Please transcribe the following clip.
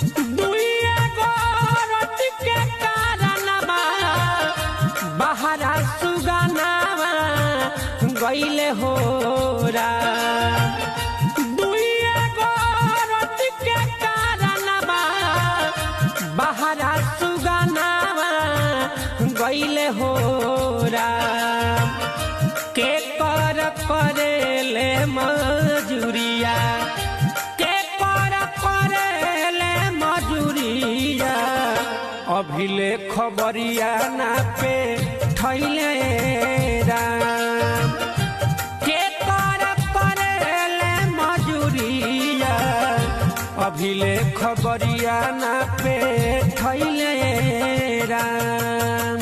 दुइया गोरत के कारणवा बहरा सुगनावा गईले होरा दुइया गोरत के कारणवा बहरा सुगनावा गईले होरा के कर करेले मजूरिया के कर करेले मजूरिया अभिले खबरिया ना पे थैले राम के कर करेले मजूरिया अभिले खबरिया ना पे थैले राम।